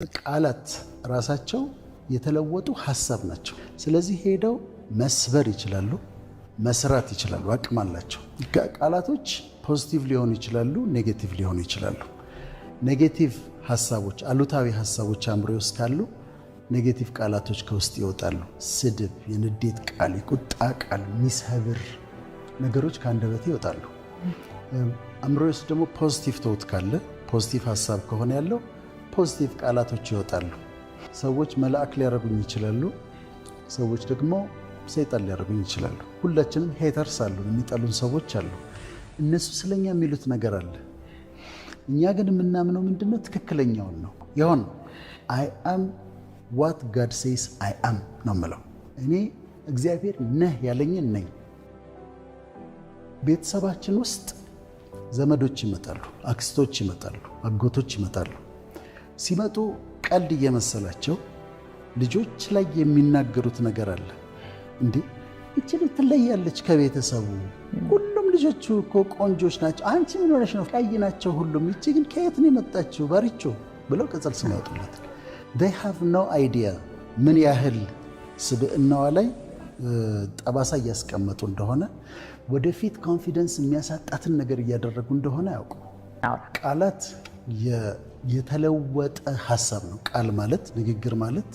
ቃላት ራሳቸው የተለወጡ ሐሳብ ናቸው። ስለዚህ ሄደው መስበር ይችላሉ፣ መስራት ይችላሉ፣ አቅም አላቸው። ቃላቶች ፖዚቲቭ ሊሆኑ ይችላሉ፣ ኔጌቲቭ ሊሆኑ ይችላሉ። ኔጌቲቭ ሐሳቦች፣ አሉታዊ ሐሳቦች አእምሮ ውስጥ ካሉ ኔጌቲቭ ቃላቶች ከውስጥ ይወጣሉ። ስድብ፣ የንዴት ቃል፣ የቁጣ ቃል፣ ሚሰብር ነገሮች ከአንደበቴ ይወጣሉ። አእምሮ ውስጥ ደግሞ ፖዚቲቭ ቶት ካለ፣ ፖዚቲቭ ሐሳብ ከሆነ ያለው ፖዚቲቭ ቃላቶች ይወጣሉ። ሰዎች መልአክ ሊያደርጉኝ ይችላሉ፣ ሰዎች ደግሞ ሰይጣን ሊያደርጉኝ ይችላሉ። ሁላችንም ሄተርስ አሉ፣ የሚጠሉን ሰዎች አሉ። እነሱ ስለኛ የሚሉት ነገር አለ። እኛ ግን የምናምነው ምንድነው? ትክክለኛውን ነው ይሆን። አይ አም ዋት ጋድ ሴይስ አይ አም ነው የምለው። እኔ እግዚአብሔር ነህ ያለኝን ነኝ። ቤተሰባችን ውስጥ ዘመዶች ይመጣሉ፣ አክስቶች ይመጣሉ፣ አጎቶች ይመጣሉ። ሲመጡ ቀልድ እየመሰላቸው ልጆች ላይ የሚናገሩት ነገር አለ። እንዴ እቺ ልጅ ትለያለች ከቤተሰቡ፣ ሁሉም ልጆቹ እኮ ቆንጆች ናቸው፣ አንቺ ምን ሆነሽ ነው? ቀይ ናቸው ሁሉም፣ እቺ ግን ከየት ነው የመጣችው? ባሪቾ ብለው ቅጽል ስም ያወጡላት። they have no idea ምን ያህል ስብዕናዋ ላይ ጠባሳ እያስቀመጡ እንደሆነ፣ ወደፊት ኮንፊደንስ የሚያሳጣትን ነገር እያደረጉ እንደሆነ ያውቁ። ቃላት የተለወጠ ሐሳብ ነው። ቃል ማለት፣ ንግግር ማለት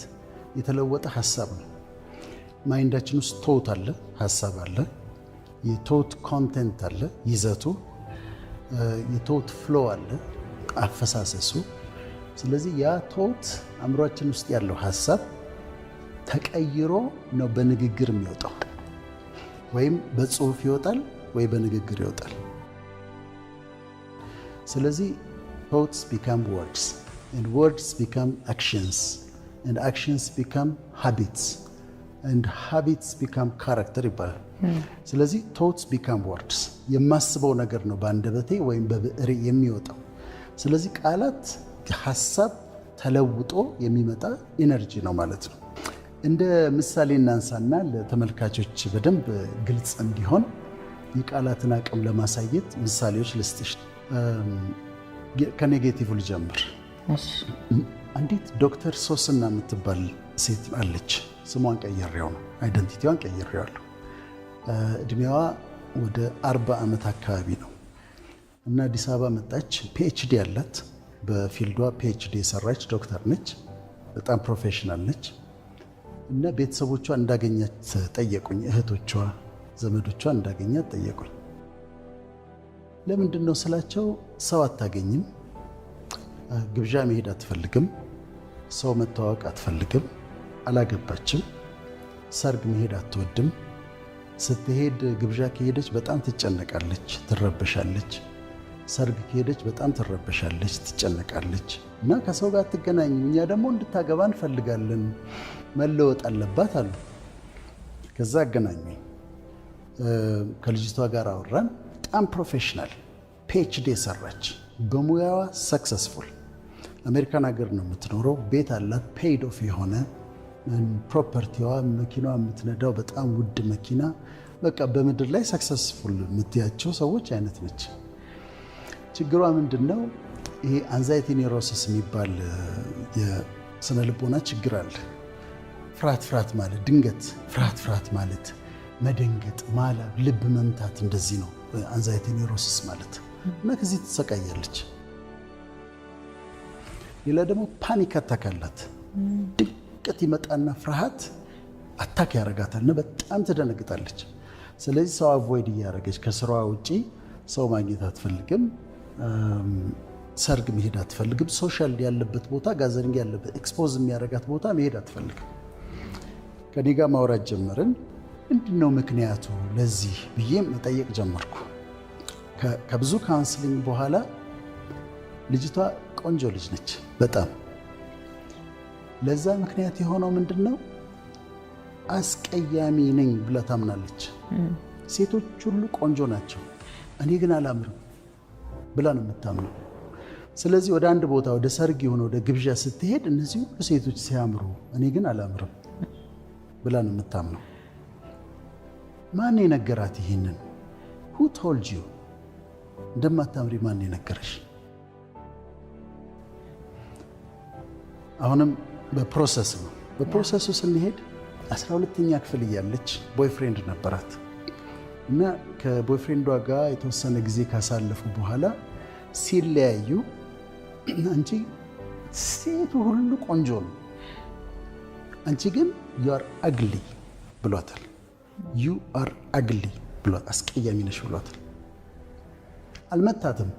የተለወጠ ሐሳብ ነው። ማይንዳችን ውስጥ ቶት አለ፣ ሐሳብ አለ፣ የቶት ኮንቴንት አለ፣ ይዘቱ፣ የቶት ፍሎ አለ፣ አፈሳሰሱ። ስለዚህ ያ ቶት አእምሯችን ውስጥ ያለው ሐሳብ ተቀይሮ ነው በንግግር የሚወጣው። ወይም በጽሁፍ ይወጣል ወይ በንግግር ይወጣል። ስለዚህ thoughts become words, and words become actions, and actions become habits, and habits become character ይባላል። ስለዚህ thoughts become words፣ የማስበው ነገር ነው በአንደበቴ ወይም በብዕሬ የሚወጣው። ስለዚህ ቃላት ሐሳብ ተለውጦ የሚመጣ ኢነርጂ ነው ማለት ነው። እንደ ምሳሌ እናንሳና ለተመልካቾች በደንብ ግልጽ እንዲሆን የቃላትን አቅም ለማሳየት ምሳሌዎች ልስጥሽ። ከኔጌቲቭ ልጀምር። አንዲት ዶክተር ሶስና የምትባል ሴት አለች። ስሟን ቀይሬው ነው፣ አይደንቲቲዋን ቀይሬዋለሁ። እድሜዋ ወደ 40 ዓመት አካባቢ ነው እና አዲስ አበባ መጣች። ፒኤችዲ አላት፣ በፊልዷ ፒኤችዲ የሰራች ዶክተር ነች። በጣም ፕሮፌሽናል ነች እና ቤተሰቦቿ እንዳገኛት ጠየቁኝ። እህቶቿ፣ ዘመዶቿ እንዳገኛት ጠየቁኝ። ለምንድን ነው ስላቸው፣ ሰው አታገኝም፣ ግብዣ መሄድ አትፈልግም፣ ሰው መተዋወቅ አትፈልግም፣ አላገባችም፣ ሰርግ መሄድ አትወድም፣ ስትሄድ ግብዣ ከሄደች በጣም ትጨነቃለች፣ ትረበሻለች፣ ሰርግ ከሄደች በጣም ትረበሻለች፣ ትጨነቃለች እና ከሰው ጋር አትገናኝም። እኛ ደግሞ እንድታገባ እንፈልጋለን፣ መለወጥ አለባት አሉ። ከዛ አገናኙኝ። ከልጅቷ ጋር አወራን። በጣም ፕሮፌሽናል ፒኤችዲ የሰራች በሙያዋ ሰክሰስፉል፣ አሜሪካን ሀገር ነው የምትኖረው፣ ቤት አላት፣ ፔይድ ኦፍ የሆነ ፕሮፐርቲዋ፣ መኪናዋ የምትነዳው በጣም ውድ መኪና፣ በቃ በምድር ላይ ሰክሰስፉል የምትያቸው ሰዎች አይነት ነች። ችግሯ ምንድን ነው? ይሄ አንዛይቲ ኒውሮሲስ የሚባል የስነ ልቦና ችግር አለ። ፍርሃት ማለት ድንገት ፍርሃት ማለት መደንገጥ፣ ማላብ፣ ልብ መምታት፣ እንደዚህ ነው አንዛይቲ ኒውሮሲስ ማለት እና ከዚህ ትሰቃያለች። ሌላ ደግሞ ፓኒክ አታክ አላት። ድንገት ይመጣና ፍርሃት አታክ ያደርጋታል እና በጣም ትደነግጣለች። ስለዚህ ሰው አቮይድ እያደረገች ከስራዋ ውጪ ሰው ማግኘት አትፈልግም፣ ሰርግ መሄድ አትፈልግም፣ ሶሻል ያለበት ቦታ፣ ጋዘሪንግ ያለበት ኤክስፖዝ የሚያደርጋት ቦታ መሄድ አትፈልግም። ከኔ ጋር ማውራት ጀመርን። ምንድነው ምክንያቱ ለዚህ ብዬ መጠየቅ ጀመርኩ። ከብዙ ካውንስሊንግ በኋላ ልጅቷ ቆንጆ ልጅ ነች በጣም። ለዛ ምክንያት የሆነው ምንድነው? አስቀያሚ ነኝ ብላ ታምናለች። ሴቶች ሁሉ ቆንጆ ናቸው፣ እኔ ግን አላምርም ብላ ነው የምታምነው። ስለዚህ ወደ አንድ ቦታ፣ ወደ ሰርግ የሆነ ወደ ግብዣ ስትሄድ እነዚህ ሁሉ ሴቶች ሲያምሩ እኔ ግን አላምርም ብላ ነው የምታምነው። ማን የነገራት ይሄንን? who told you እንደማታምሪ ማን የነገረሽ? አሁንም በፕሮሰስ ነው። በፕሮሰሱ ስንሄድ 12ኛ ክፍል እያለች ቦይፍሬንድ ነበራት እና ከቦይፍሬንዷ ጋር የተወሰነ ጊዜ ካሳለፉ በኋላ ሲለያዩ አንቺ ሴቱ ሁሉ ቆንጆ ነው፣ አንቺ ግን ዩ አር አግሊ ብሏታል። ዩ አር አግሊ ብሏት፣ አስቀያሚ ነሽ ብሏታል። አልመታትም፣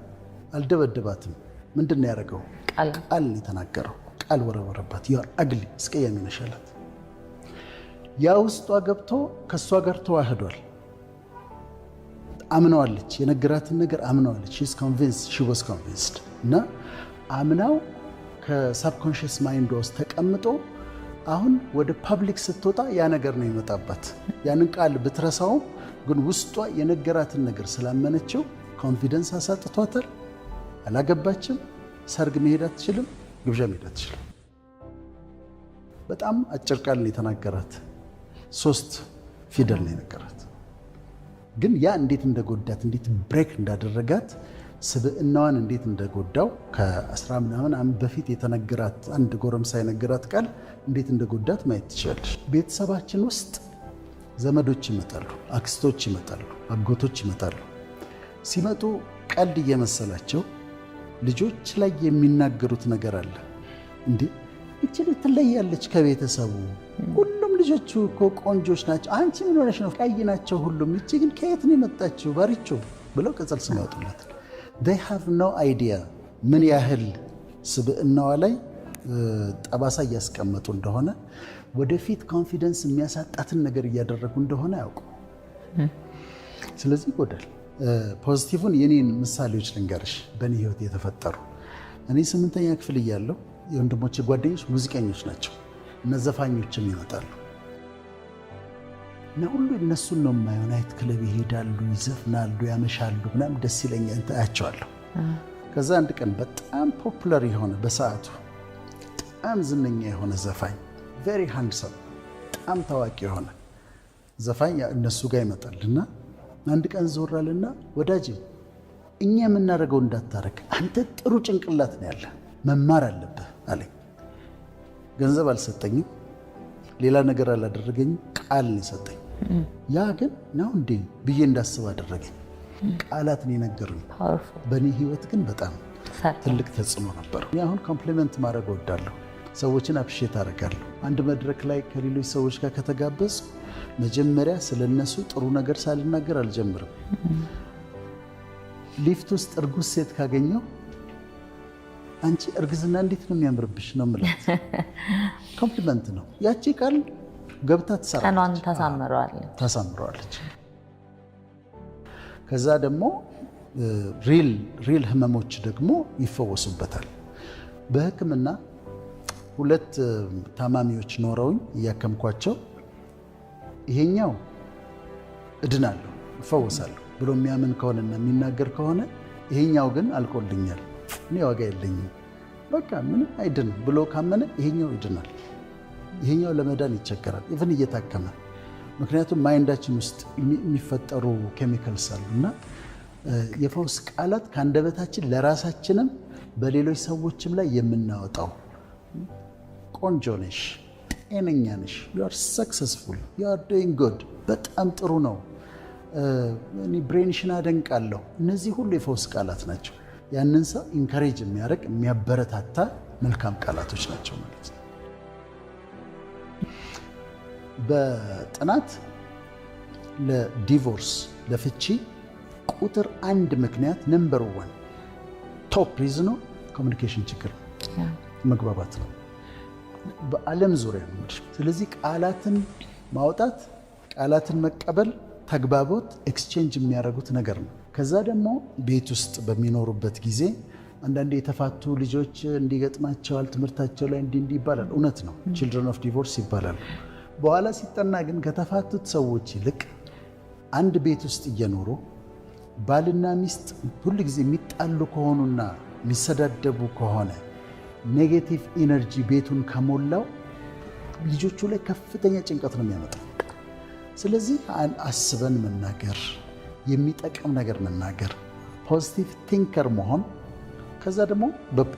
አልደበደባትም። ምንድን ነው ያደረገው? ቃል የተናገረው ቃል ወረወረባት። ዩ አር አግሊ፣ አስቀያሚ ነሽ አላት። ያ ውስጧ ገብቶ ከእሷ ጋር ተዋህዷል። አምነዋለች፣ የነገራትን ነገር አምነዋለች። ሺ ዋዝ ኮንቪንስድ እና አምናው ከሳብኮንሽስ ማይንድ ውስጥ ተቀምጦ አሁን ወደ ፐብሊክ ስትወጣ ያ ነገር ነው ይመጣባት። ያንን ቃል ብትረሳውም ግን ውስጧ የነገራትን ነገር ስላመነችው ኮንፊደንስ አሳጥቷታል። አላገባችም፣ ሰርግ መሄድ አትችልም፣ ግብዣ መሄድ አትችልም። በጣም አጭር ቃል ነው የተናገራት፣ 3 ፊደል ነው የነገራት። ግን ያ እንዴት እንደጎዳት እንዴት ብሬክ እንዳደረጋት ስብዕናዋን እንዴት እንደጎዳው ከ10 ምናምን ዓመት በፊት የተነገራት አንድ ጎረምሳ የነገራት ቃል እንዴት እንደጎዳት ማየት ትችላለች። ቤተሰባችን ውስጥ ዘመዶች ይመጣሉ፣ አክስቶች ይመጣሉ፣ አጎቶች ይመጣሉ። ሲመጡ ቀልድ እየመሰላቸው ልጆች ላይ የሚናገሩት ነገር አለ። እንዴ እቺ ትለያለች ከቤተሰቡ፣ ሁሉም ልጆቹ እኮ ቆንጆች ናቸው፣ አንቺ ምን ሆነሽ ነው? ቀይ ናቸው ሁሉም፣ እቺ ግን ከየት ነው የመጣችው? ባሪቾ ብለው ቅጽል ስም ያወጡላታል። they have no idea ምን ያህል ስብዕናዋ ላይ ጠባሳ እያስቀመጡ እንደሆነ፣ ወደፊት ኮንፊደንስ የሚያሳጣትን ነገር እያደረጉ እንደሆነ ያውቁ። ስለዚህ ይጎዳል። ፖዚቲቭን የኔን ምሳሌዎች ልንገርሽ፣ በእኔ ህይወት የተፈጠሩ። እኔ 8ኛ ክፍል እያለሁ የወንድሞቼ ጓደኞች ሙዚቀኞች ናቸው እና ዘፋኞችም ይመጣሉ እና ሁሉ እነሱን ነው የማየው። ናይት ክለብ ይሄዳሉ፣ ይዘፍናሉ፣ ያመሻሉ ምናምን ደስ ይለኛል፣ አያቸዋለሁ። ከዛ አንድ ቀን በጣም ፖፑላር የሆነ በሰዓቱ በጣም ዝነኛ የሆነ ዘፋኝ ቬሪ ሃንድሰም በጣም ታዋቂ የሆነ ዘፋኝ እነሱ ጋር ይመጣልና አንድ ቀን ዞራልና ወዳጅ እኛ የምናደርገው እንዳታረግ፣ አንተ ጥሩ ጭንቅላት ነው ያለ፣ መማር አለብህ አለኝ። ገንዘብ አልሰጠኝም፣ ሌላ ነገር አላደረገኝም፣ ቃል ነው የሰጠኝ። ያ ግን ነው እንዴ ብዬ እንዳስብ አደረገኝ። ቃላት ነው የነገሩኝ። በእኔ ህይወት ግን በጣም ትልቅ ተጽዕኖ ነበር። አሁን ኮምፕሊመንት ማድረግ እወዳለሁ፣ ሰዎችን አፕሪሼት አደርጋለሁ። አንድ መድረክ ላይ ከሌሎች ሰዎች ጋር ከተጋበዝ መጀመሪያ ስለነሱ ጥሩ ነገር ሳልናገር አልጀምርም። ሊፍት ውስጥ እርጉዝ ሴት ካገኘው አንቺ እርግዝና እንዴት ነው የሚያምርብሽ ነው የምላት። ኮምፕሊመንት ነው። ያቺ ቃል ገብታ ትሰራለች፣ ታሳምረዋለች። ከዛ ደግሞ ሪል ህመሞች ደግሞ ይፈወሱበታል። በህክምና 2 ታማሚዎች ኖረውኝ እያከምኳቸው ይሄኛው እድናለሁ እፈወሳለሁ ብሎ የሚያምን ከሆነና የሚናገር ከሆነ፣ ይሄኛው ግን አልቆልኛል፣ እኔ ዋጋ የለኝም፣ በቃ ምንም አይድንም ብሎ ካመነ ይሄኛው ይድናል። ይሄኛው ለመዳን ይቸገራል ኢቭን እየታከመ። ምክንያቱም ማይንዳችን ውስጥ የሚፈጠሩ ኬሚካልስ አሉ እና የፈውስ ቃላት ከአንደበታችን ለራሳችንም በሌሎች ሰዎችም ላይ የምናወጣው ቆንጆ ነሽ፣ ጤነኛ ነሽ፣ ዩ አር ሰክሰስፉል፣ ዩ አር ዶይንግ ጉድ፣ በጣም ጥሩ ነው፣ እኔ ብሬንሽን አደንቃለሁ። እነዚህ ሁሉ የፈውስ ቃላት ናቸው። ያንን ሰው ኢንካሬጅ የሚያደርግ የሚያበረታታ መልካም ቃላቶች ናቸው ማለት ነው። በጥናት ለዲቮርስ ለፍቺ ቁጥር 1 ምክንያት ነምበር 1 ቶፕ ሪዝኑ ኮሚኒኬሽን ችግር መግባባት ነው፣ በዓለም ዙሪያ ነው። ስለዚህ ቃላትን ማውጣት፣ ቃላትን መቀበል፣ ተግባቦት ኤክስቼንጅ የሚያደርጉት ነገር ነው። ከዛ ደግሞ ቤት ውስጥ በሚኖሩበት ጊዜ አንዳንዴ የተፋቱ ልጆች እንዲገጥማቸዋል ትምህርታቸው ላይ እንዲህ ይባላል። እውነት ነው፣ ቺልድረን ኦፍ ዲቮርስ ይባላሉ። በኋላ ሲጠና ግን ከተፋቱት ሰዎች ይልቅ አንድ ቤት ውስጥ እየኖሩ ባልና ሚስት ሁል ጊዜ የሚጣሉ ከሆኑና የሚሰዳደቡ ከሆነ ኔጌቲቭ ኢነርጂ ቤቱን ከሞላው ልጆቹ ላይ ከፍተኛ ጭንቀት ነው የሚያመጣው። ስለዚህ አስበን መናገር፣ የሚጠቅም ነገር መናገር፣ ፖዚቲቭ ቲንከር መሆን ከዛ ደግሞ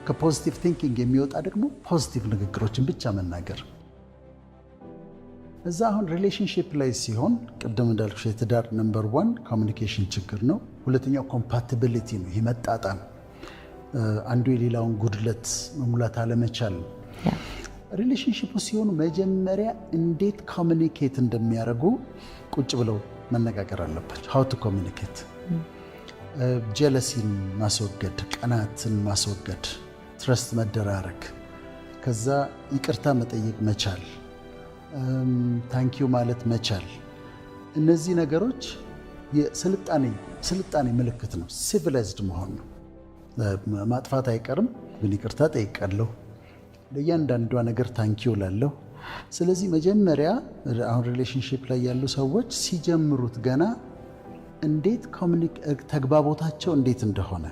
ከፖዚቲቭ ቲንኪንግ የሚወጣ ደግሞ ፖዚቲቭ ንግግሮችን ብቻ መናገር። እዛ አሁን ሪሌሽንሺፕ ላይ ሲሆን ቅድም እንዳልኩሽ የትዳር ነምበር 1 ኮሚኒኬሽን ችግር ነው። ሁለተኛው ኮምፓቲቢሊቲ ነው፣ ይሄ መጣጣም፣ አንዱ የሌላውን ጉድለት መሙላት አለመቻል ነው። ሪሌሽንሺፕ ሲሆኑ መጀመሪያ እንዴት ኮሚኒኬት እንደሚያደርጉ ቁጭ ብለው መነጋገር አለባቸው። ሃው ቱ ኮሚኒኬት፣ ጀለሲን ማስወገድ፣ ቀናትን ማስወገድ፣ ትረስት መደራረግ፣ ከዛ ይቅርታ መጠየቅ መቻል፣ ታንኪዩ ማለት መቻል። እነዚህ ነገሮች የስልጣኔ ምልክት ነው። ሲቪላይዝድ መሆን ነው። ማጥፋት አይቀርም፣ ግን ይቅርታ ጠይቃለሁ፣ ለእያንዳንዷ ነገር ታንኪዩ ላለሁ። ስለዚህ መጀመሪያ አሁን ሪሌሽንሺፕ ላይ ያሉ ሰዎች ሲጀምሩት ገና እንዴት ተግባቦታቸው እንዴት እንደሆነ፣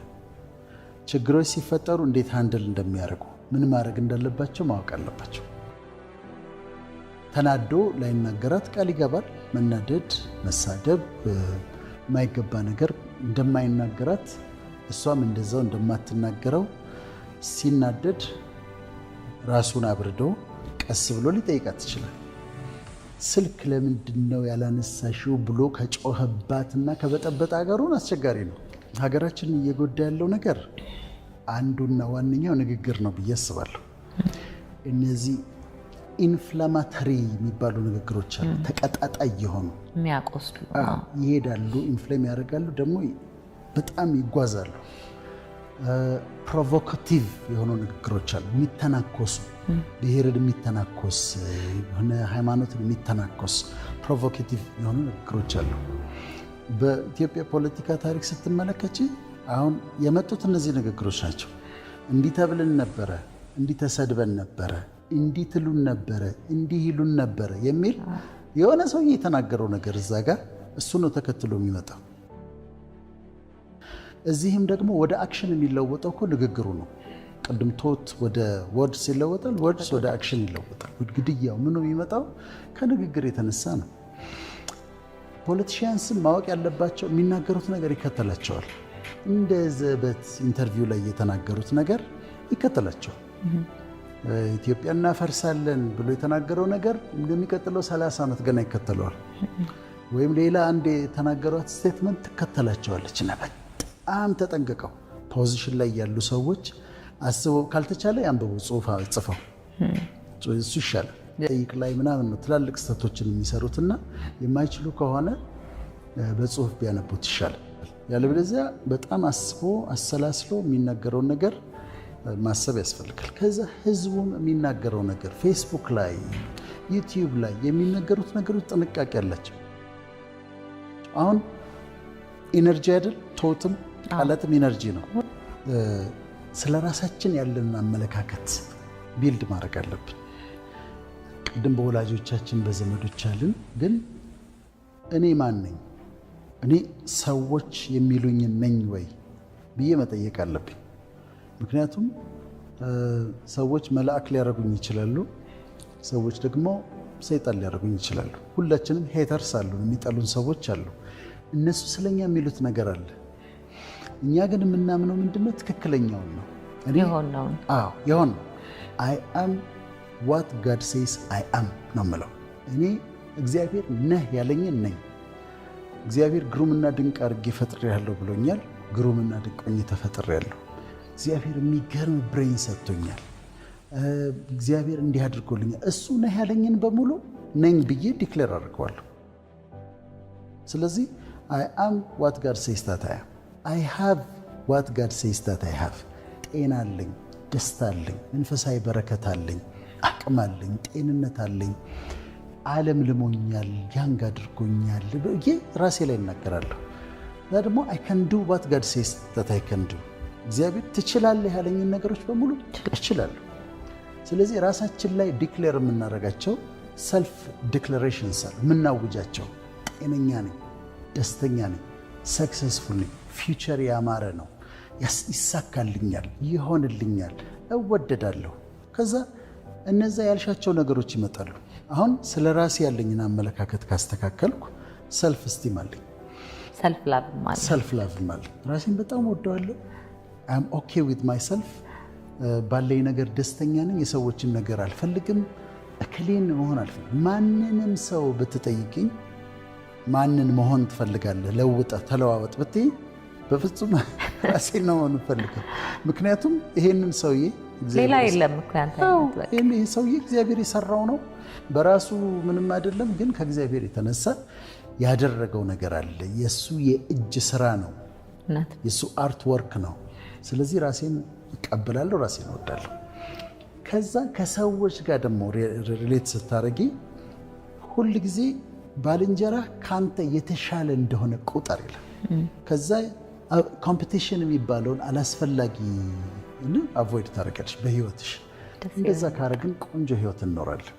ችግሮች ሲፈጠሩ እንዴት ሃንድል እንደሚያደርጉ፣ ምን ማድረግ እንዳለባቸው ማወቅ አለባቸው። ተናዶ ላይናገራት ቃል ይገባል። መናደድ፣ መሳደብ፣ የማይገባ ነገር እንደማይናገራት እሷም እንደዛው እንደማትናገረው ሲናደድ ራሱን አብርዶ ቀስ ብሎ ሊጠይቃት ይችላል። ስልክ ለምንድን ነው ያላነሳሽው ብሎ ከጮኸባትና ከበጠበጠ ሀገሩን አስቸጋሪ ነው። ሀገራችን እየጎዳ ያለው ነገር አንዱና ዋነኛው ንግግር ነው ብዬ አስባለሁ። እነዚህ ኢንፍላማተሪ የሚባሉ ንግግሮች አሉ። ተቀጣጣይ የሆኑ የሚያቆስሉ ይሄዳሉ፣ ኢንፍሌም ያደርጋሉ፣ ደግሞ በጣም ይጓዛሉ። ፕሮቮካቲቭ የሆኑ ንግግሮች አሉ፣ የሚተናኮሱ፣ ብሔርን የሚተናኮስ፣ የሆነ ሃይማኖትን የሚተናኮስ ፕሮቮካቲቭ የሆኑ ንግግሮች አሉ። በኢትዮጵያ ፖለቲካ ታሪክ ስትመለከች አሁን የመጡት እነዚህ ንግግሮች ናቸው። እንዲህ ተብለን ነበረ፣ እንዲህ ተሰድበን ነበረ፣ እንዲህ ትሉን ነበረ፣ እንዲህ ይሉን ነበረ የሚል የሆነ ሰውዬ የተናገረው ነገር እዛ ጋር እሱ ነው ተከትሎ የሚመጣው። እዚህም ደግሞ ወደ አክሽን የሚለወጠው እኮ ንግግሩ ነው። ቅድም ቶት ወደ ወርድስ ይለወጣል፣ ወርድስ ወደ አክሽን ይለወጣል። ግድያው ምኑ የሚመጣው ከንግግር የተነሳ ነው። ፖለቲሽያንስም ማወቅ ያለባቸው የሚናገሩት ነገር ይከተላቸዋል። እንደ ዘበት ኢንተርቪው ላይ የተናገሩት ነገር ይከተላቸዋል። ኢትዮጵያ እናፈርሳለን ብሎ የተናገረው ነገር እንደሚቀጥለው 30 ዓመት ገና ይከተለዋል። ወይም ሌላ አንድ የተናገሯት ስቴትመንት ትከተላቸዋለች። በጣም ተጠንቅቀው ፖዚሽን ላይ ያሉ ሰዎች አስበው፣ ካልተቻለ ያንብቡ፣ ጽሁፍ ጽፈው፣ እሱ ይሻላል። ጠይቅ ላይ ምናምን ነው ትላልቅ ስህተቶችን የሚሰሩትና የማይችሉ ከሆነ በጽሁፍ ቢያነቡት ይሻላል። ያለበለዚያ በጣም አስቦ አሰላስሎ የሚናገረውን ነገር ማሰብ ያስፈልጋል። ከዛ ህዝቡም የሚናገረው ነገር ፌስቡክ ላይ ዩቲዩብ ላይ የሚናገሩት ነገሮች ጥንቃቄ አላቸው። አሁን ኢነርጂ አይደል? ቶትም ቃላትም ኢነርጂ ነው። ስለ ራሳችን ያለን አመለካከት ቢልድ ማድረግ አለብን። ቅድም በወላጆቻችን በዘመዶች አልን፣ ግን እኔ ማን ነኝ? እኔ ሰዎች የሚሉኝ ነኝ ወይ ብዬ መጠየቅ አለብኝ። ምክንያቱም ሰዎች መልአክ ሊያደርጉኝ ይችላሉ፣ ሰዎች ደግሞ ሰይጣን ሊያደርጉኝ ይችላሉ። ሁላችንም ሄተርስ አሉ፣ የሚጠሉን ሰዎች አሉ። እነሱ ስለኛ የሚሉት ነገር አለ። እኛ ግን የምናምነው ምንድነው? ትክክለኛውን ነው። የሆን አይ አም ዋት ጋድ ሴይስ አይ አም ነው የምለው። እኔ እግዚአብሔር ነህ ያለኝን ነኝ። እግዚአብሔር ግሩምና ድንቅ አድርጌ ፈጥሬያለሁ ብሎኛል። ግሩምና ድንቅ ሆኜ ተፈጥሬያለሁ። እግዚአብሔር የሚገርም ብሬን ሰጥቶኛል። እግዚአብሔር እንዲህ አድርጎልኛል። እሱ ነህ ያለኝን በሙሉ ነኝ ብዬ ዲክሌር አድርገዋለሁ። ስለዚህ አይ አም ዋት ጋድ ሴይስ ዛት አይ አም፣ አይ ሃቭ ዋት ጋድ ሴይስ ዛት አይ ሃቭ። ጤና አለኝ፣ ደስታ አለኝ፣ መንፈሳዊ በረከት አለኝ፣ አቅም አለኝ፣ ጤንነት አለኝ፣ ዓለም ልሞኛል፣ ያንግ አድርጎኛል ብዬ ራሴ ላይ እናገራለሁ። እዛ ደግሞ አይ ካን ዱ ዋት ጋድ ሴይስ ዛት አይ ካን ዱ። እግዚአብሔር ትችላለህ ያለኝን ነገሮች በሙሉ እችላለሁ። ስለዚህ ራሳችን ላይ ዲክሌር የምናደርጋቸው ሰልፍ ዲክለሬሽንስ አሉ፣ የምናውጃቸው። ጤነኛ ነኝ፣ ደስተኛ ነኝ፣ ሰክሰስፉል ነኝ፣ ፊውቸር ያማረ ነው፣ ይሳካልኛል፣ ይሆንልኛል፣ እወደዳለሁ። ከዛ እነዛ ያልሻቸው ነገሮች ይመጣሉ። አሁን ስለ ራሴ ያለኝን አመለካከት ካስተካከልኩ ሰልፍ ስቲም አለኝ፣ ሰልፍ ላቭ ማለት ራሴን በጣም ወደዋለሁ፣ አም ኦኬ ዊዝ ማይሰልፍ ባለኝ ነገር ደስተኛ ነኝ። የሰዎችን ነገር አልፈልግም። እከሌን መሆን አልፈልግም። ማንንም ሰው ብትጠይቅኝ ማንን መሆን ትፈልጋለህ ለውጠ ተለዋወጥ ብትይ በፍጹም ራሴን ነው መሆን ፈልገው። ምክንያቱም ይሄንን ሰውዬ ሌላ የለም እኮ ያንተ ይሄ ሰውዬ እግዚአብሔር የሰራው ነው። በራሱ ምንም አይደለም፣ ግን ከእግዚአብሔር የተነሳ ያደረገው ነገር አለ። የሱ የእጅ ስራ ነው፣ የሱ አርት ወርክ ነው። ስለዚህ ራሴን እቀበላለሁ፣ ራሴን እወዳለሁ። ከዛ ከሰዎች ጋር ደግሞ ሪሌት ስታረጊ ሁል ጊዜ ባልንጀራ ካንተ የተሻለ እንደሆነ ቁጠር ይላል። ከዛ ኮምፒቲሽን የሚባለውን አላስፈላጊ አቮይድ ታደርጋለሽ በህይወትሽ። እንደዛ ካረግን ቆንጆ ህይወት እንኖራለን።